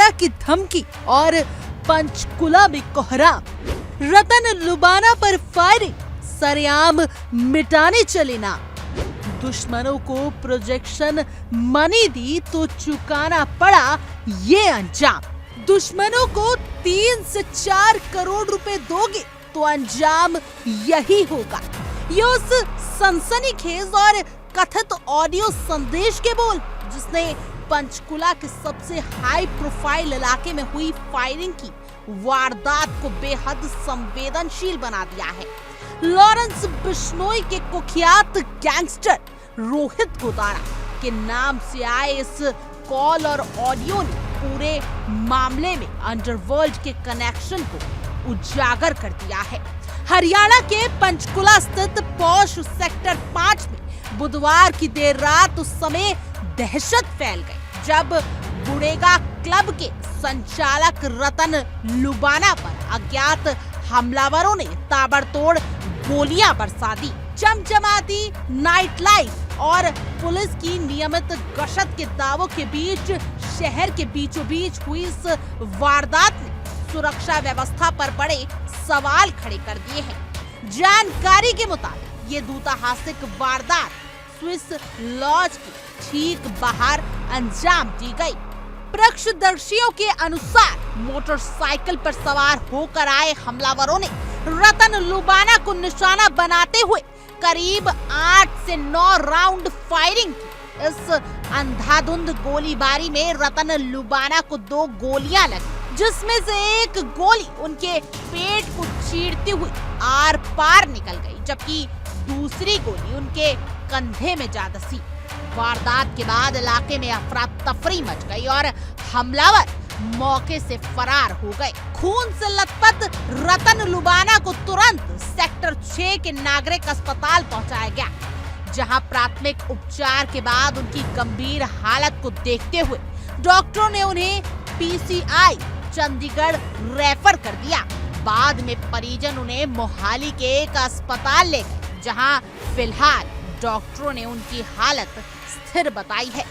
गोदारा की धमकी और पंचकुला में कोहराम। रतन लुबाना पर फायरिंग, सरेआम मिटाने चले ना। दुश्मनों को प्रोजेक्शन मनी दी तो चुकाना पड़ा ये अंजाम। दुश्मनों को 3 से 4 करोड़ रुपए दोगे तो अंजाम यही होगा। ये उस सनसनीखेज और कथित ऑडियो संदेश के बोल जिसने पंचकुला के सबसे हाई प्रोफाइल इलाके में हुई फायरिंग की वारदात को बेहद संवेदनशील बना दिया है। लॉरेंस बिश्नोई के कुख्यात गैंगस्टर रोहित गोदारा के नाम से आए इस कॉल और ऑडियो ने पूरे मामले में अंडरवर्ल्ड के कनेक्शन को उजागर कर दिया है। हरियाणा के पंचकुला स्थित पौष सेक्टर 5 में बुधवार की देर रात उस समय दहशत फैल गई जब बुड़ेगा क्लब के संचालक रतन लुबाना पर अज्ञात हमलावरों ने ताबड़तोड़ गोलियां बरसा दी। चमचमाती नाइट लाइफ और पुलिस की नियमित गश्त के दावों के बीच शहर के बीचों बीच हुई इस वारदात ने सुरक्षा व्यवस्था पर बड़े सवाल खड़े कर दिए हैं। जानकारी के मुताबिक ये दूताहासिक वारदात स्विस लॉज के ठीक बाहर अंजाम दी गई। प्रत्यक्षदर्शियों के अनुसार मोटरसाइकिल पर सवार होकर आए हमलावरों ने रतन लुबाना को निशाना बनाते हुए करीब 8 से 9 राउंड फायरिंग की। इस अंधाधुंध गोलीबारी में रतन लुबाना को 2 गोलियां लगी, जिसमें से एक गोली उनके पेट को चीरती हुई आर पार निकल गई, जबकि दूसरी गोली उनके कंधे में जा धंसी। वारदात के बाद इलाके में अफरा तफरी मच गई और हमलावर मौके से फरार हो गए। खून से लथपथ रतन लुबाना को तुरंत सेक्टर 6 के नागरिक अस्पताल पहुंचाया गया, जहां प्राथमिक उपचार के बाद उनकी गंभीर हालत को देखते हुए डॉक्टरों ने उन्हें पीसीआई चंडीगढ़ रेफर कर दिया। बाद में परिजन उन्हें मोहाली के एक अस्पताल ले गए, जहां फिलहाल डॉक्टरों ने उनकी हालत स्थिर बताई है।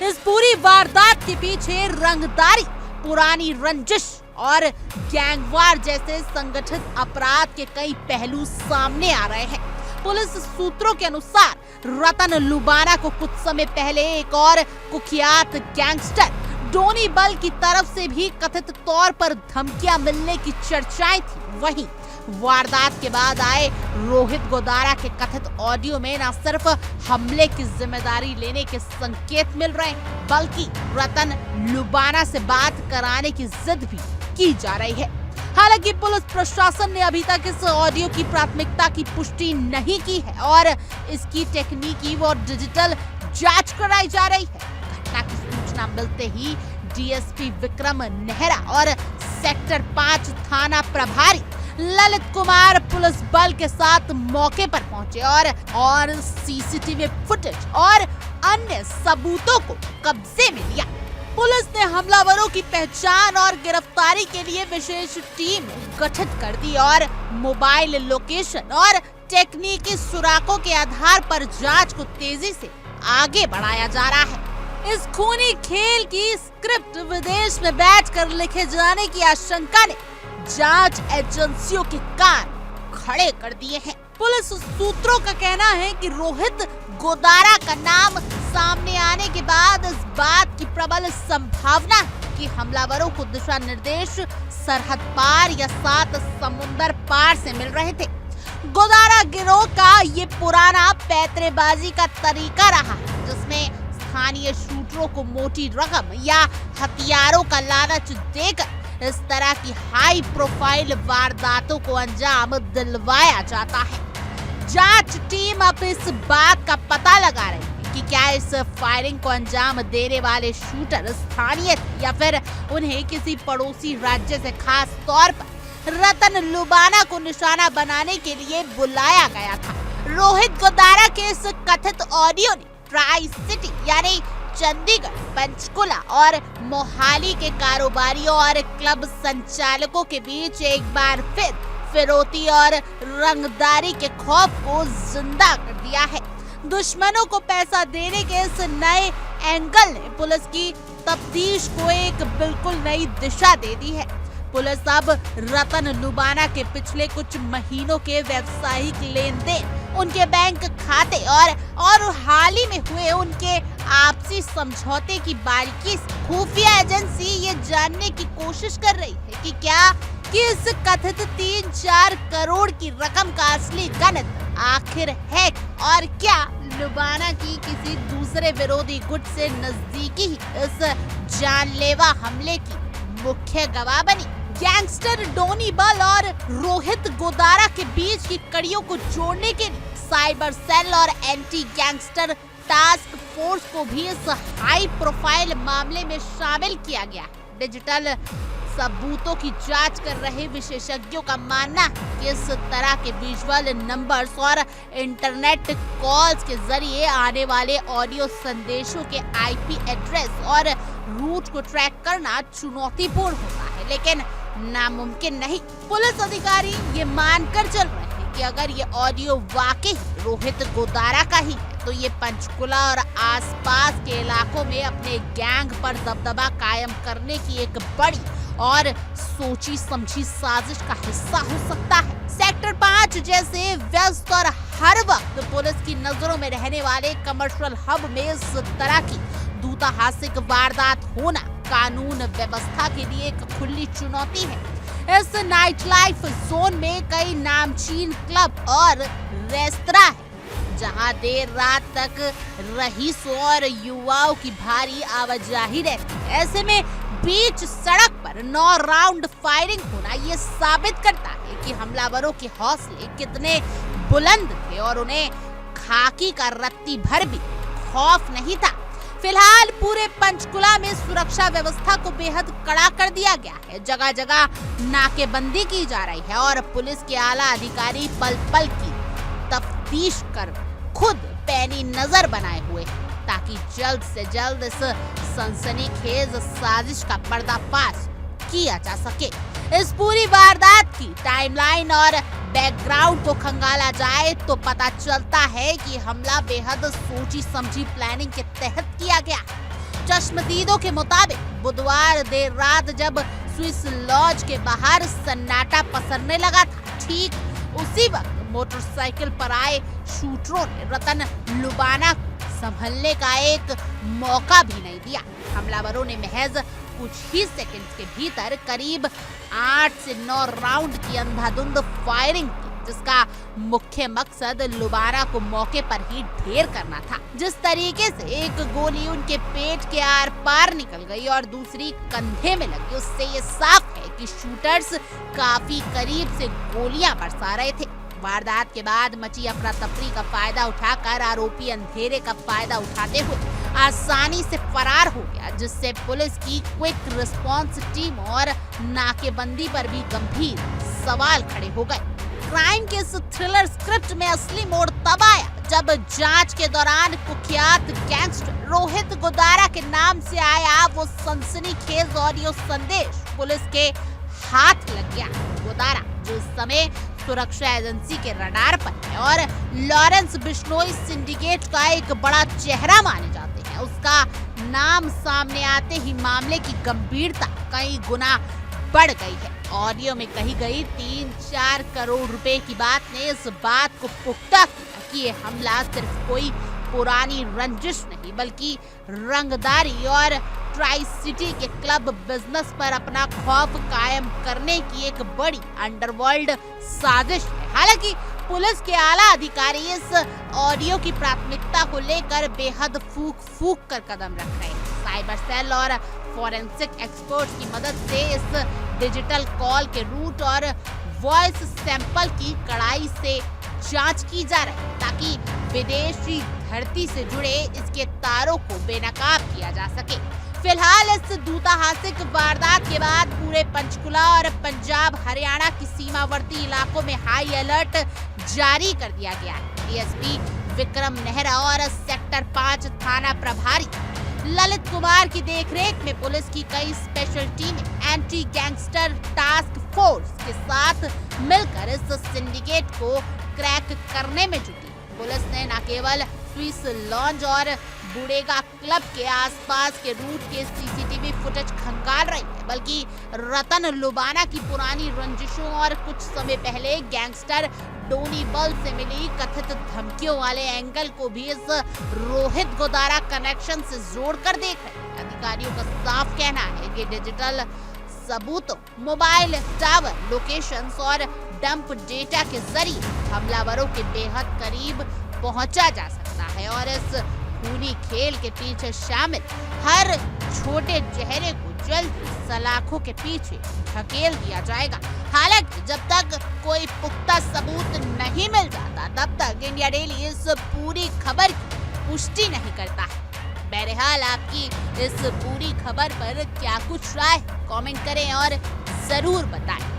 इस पूरी वारदात के पीछे रंगदारी, पुरानी रंजिश और गैंगवार जैसे संगठित अपराध के कई पहलू सामने आ रहे हैं। पुलिस सूत्रों के अनुसार रतन लुबाना को कुछ समय पहले एक और कुख्यात गैंगस्टर डोनी बल की तरफ से भी कथित तौर पर धमकियां मिलने की चर्चाएं थी। वहीं वारदात के बाद आए रोहित गोदारा के कथित ऑडियो में न सिर्फ हमले की जिम्मेदारी लेने के संकेत मिल रहे हैं, बल्कि रतन लुबाना से बात कराने की जिद भी की जा रही है। हालांकि पुलिस प्रशासन ने अभी तक इस ऑडियो की प्राथमिकता की पुष्टि नहीं की है और इसकी टेक्निकी व डिजिटल जांच कराई जा रही है। घटना की सूचना मिलते ही डीएसपी विक्रम नेहरा और सेक्टर 5 थाना प्रभारी ललित कुमार पुलिस बल के साथ मौके पर पहुंचे और सीसीटीवी फुटेज और अन्य सबूतों को कब्जे में लिया। पुलिस ने हमलावरों की पहचान और गिरफ्तारी के लिए विशेष टीम गठित कर दी और मोबाइल लोकेशन और टेक्निकी सुरागों के आधार पर जांच को तेजी से आगे बढ़ाया जा रहा है। इस खूनी खेल की स्क्रिप्ट विदेश में बैठकर लिखे जाने की आशंका ने जांच एजेंसियों के कान खड़े कर दिए हैं। पुलिस सूत्रों का कहना है कि रोहित गोदारा का नाम सामने आने के बाद इस बात की प्रबल संभावना है कि हमलावरों को दिशा निर्देश सरहद पार या 7 समुंदर पार से मिल रहे थे। गोदारा गिरोह का ये पुराना पैतरेबाजी का तरीका रहा, जिसमें स्थानीय शूटरों को मोटी रकम या हथियारों का लालच देकर इस तरह की हाई प्रोफाइल वारदातों को अंजाम दिलवाया जाता है। जांच टीम अब इस बात का पता लगा रही है कि क्या इस फायरिंग को अंजाम देने वाले शूटर स्थानीय थे या फिर उन्हें किसी पड़ोसी राज्य से खास तौर पर रतन लुबाना को निशाना बनाने के लिए बुलाया गया था। रोहित गोदारा के इस कथित ऑडियो ने ट्राई सिटी यानी चंडीगढ़, पंचकुला और मोहाली के कारोबारियों और क्लब संचालकों के बीच एक बार फिर फिरौती और रंगदारी के खौफ को जिंदा कर दिया है। दुश्मनों को पैसा देने के इस नए एंगल ने पुलिस की तफ्तीश को एक बिल्कुल नई दिशा दे दी है। पुलिस अब रतन लुबाना के पिछले कुछ महीनों के व्यावसायिक लेन देन, उनके बैंक खाते और हाल ही में हुए उनके आपसी समझौते की बारीकी से खुफिया एजेंसी ये जानने की कोशिश कर रही है कि इस कथित 3-4 करोड़ की रकम का असली गणित आखिर है और क्या लुबाना की किसी दूसरे विरोधी गुट से नजदीकी ही इस जानलेवा हमले की मुख्य गवाह बनी। गैंगस्टर डोनी बल और रोहित गोदारा के बीच की कड़ियों को जोड़ने के लिए साइबर सेल और एंटी गैंगस्टर टास्क फोर्स को भी इस हाई प्रोफाइल मामले में शामिल किया गया। डिजिटल सबूतों की जांच कर रहे विशेषज्ञों का मानना है कि इस तरह के विजुअल नंबर्स और इंटरनेट कॉल्स के जरिए आने वाले ऑडियो संदेशों के आईपी एड्रेस और रूट को ट्रैक करना चुनौतीपूर्ण होता है, लेकिन नामुमकिन नहीं। पुलिस अधिकारी ये मानकर चल रहे हैं कि अगर ये ऑडियो वाकई रोहित गोदारा का ही है तो ये पंचकुला और आसपास के इलाकों में अपने गैंग पर दबदबा कायम करने की एक बड़ी और सोची समझी साजिश का हिस्सा हो सकता है। सेक्टर 5 जैसे व्यस्त और हर वक्त पुलिस की नजरों में रहने वाले कमर्शियल हब में इस तरह की दुस्साहसिक वारदात होना कानून व्यवस्था के लिए एक खुली चुनौती है। इस नाइट लाइफ जोन में कई नामचीन क्लब और रेस्तरां है जहां देर रात तक रईसों और युवाओं की भारी आवाजाही रहती है। ऐसे में बीच सड़क पर 9 राउंड फायरिंग होना ये साबित करता है कि हमलावरों के हौसले कितने बुलंद थे और उन्हें खाकी का रत्ती भर भी खौफ नहीं था। फिलहाल पूरे पंचकुला में सुरक्षा व्यवस्था को बेहद कड़ा कर दिया गया है। जगह जगह नाकेबंदी की जा रही है और पुलिस के आला अधिकारी पल पल की तफ्तीश कर खुद पैनी नजर बनाए हुए हैं ताकि जल्द से जल्द इस सनसनीखेज साजिश का पर्दाफाश किया जा सके। इस पूरी वारदात की टाइमलाइन और बैकग्राउंड को खंगाला जाए तो पता चलता है कि हमला बेहद सोची समझी प्लानिंग के तहत किया गया। चश्मदीदों के मुताबिक बुधवार देर रात जब स्विस लॉज के बाहर सन्नाटा पसरने लगा था, ठीक उसी वक्त मोटरसाइकिल पर आए शूटरों ने रतन लुबाना संभलने का एक मौका भी नहीं दिया। हमलावरों ने महज कुछ ही सेकंड्स के भीतर करीब 8 से 9 राउंड की अंधाधुंध फायरिंग की, जिसका मुख्य मकसद लुबाना को मौके पर ही ढेर करना था। जिस तरीके से एक गोली उनके पेट के आर पार निकल गई और दूसरी कंधे में लगी, उससे ये साफ है कि शूटर्स काफी करीब से गोलियां बरसा रहे थे। वारदात के बाद मची अफरा तफरी का फायदा उठाकर आरोपी अंधेरे का फायदा उठाते हुए आसानी से फरार हो गया, जिससे पुलिस की क्विक रिस्पांस टीम और नाकेबंदी पर भी गंभीर सवाल खड़े हो गए। क्राइम के इस थ्रिलर स्क्रिप्ट में असली मोड़ तब आया जब जांच के दौरान कुख्यात गैंगस्टर रोहित गोदारा के नाम से आया वो सनसनीखेज ऑडियो संदेश पुलिस के हाथ लग गया। गोदारा जो इस समय सुरक्षा एजेंसी के रडार पर है और लॉरेंस बिश्नोई सिंडिकेट का एक बड़ा चेहरा माने जाते हैं, उसका नाम सामने आते ही मामले की गंभीरता कई गुना बढ़ गई है। ऑडियो में कही गई 3-4 करोड़ रुपए की बात ने इस बात को पुख्ता किया कि ये हमला सिर्फ कोई पुरानी रंजिश नहीं बल्कि रंगदारी और ट्राई सिटी के क्लब बिजनेस पर अपना खौफ कायम करने की एक बड़ी अंडरवर्ल्ड साजिश है। हालांकि पुलिस के आला अधिकारी इस ऑडियो की प्राथमिकता को लेकर बेहद फूक कर कदम रख रहे हैं। साइबर सेल और फॉरेंसिक एक्सपर्ट्स की मदद से इस डिजिटल कॉल के रूट और वॉइस सैंपल की कड़ाई से जांच की जा रही है ताकि विदेशी धरती से जुड़े इसके तारों को बेनकाब किया जा सके। फिलहाल इस दुस्साहसिक वारदात के बाद पूरे पंचकुला और पंजाब हरियाणा की सीमावर्ती इलाकों में हाई अलर्ट जारी कर दिया गया है। डीएसपी विक्रम नेहरा और सेक्टर 5 थाना प्रभारी ललित कुमार की देखरेख में पुलिस की कई स्पेशल टीमें एंटी गैंगस्टर टास्क फोर्स के साथ मिलकर इस सिंडिकेट को क्रैक करने में जुटी। पुलिस ने न केवल स्विस लॉन्ज और बुडेगा क्लब के आसपास के रूट के सीसीटीवी फुटेज खंगाल रही है, बल्कि रतन लुबाना की पुरानी रंजिशों और कुछ समय पहले गैंगस्टर डोनी बल से मिली कथित धमकियों वाले एंगल को भी इस रोहित गोदारा कनेक्शन से जोड़कर देख रहे हैं। अधिकारियों का साफ कहना है कि डिजिटल सबूतों, मोबाइल टावर लोकेशंस और डंप डेटा के जरिए हमलावरों के बेहद करीब पहुंचा जा सकता है और इस खूनी खेल के पीछे शामिल हर छोटे चेहरे को जल्द सलाखों के पीछे धकेल दिया जाएगा। हालांकि जब तक कोई पुख्ता सबूत नहीं मिल जाता, तब तक इंडिया डेली इस पूरी खबर की पुष्टि नहीं करता है। बहरहाल आपकी इस पूरी खबर पर क्या कुछ राय, कमेंट करें और जरूर बताएं।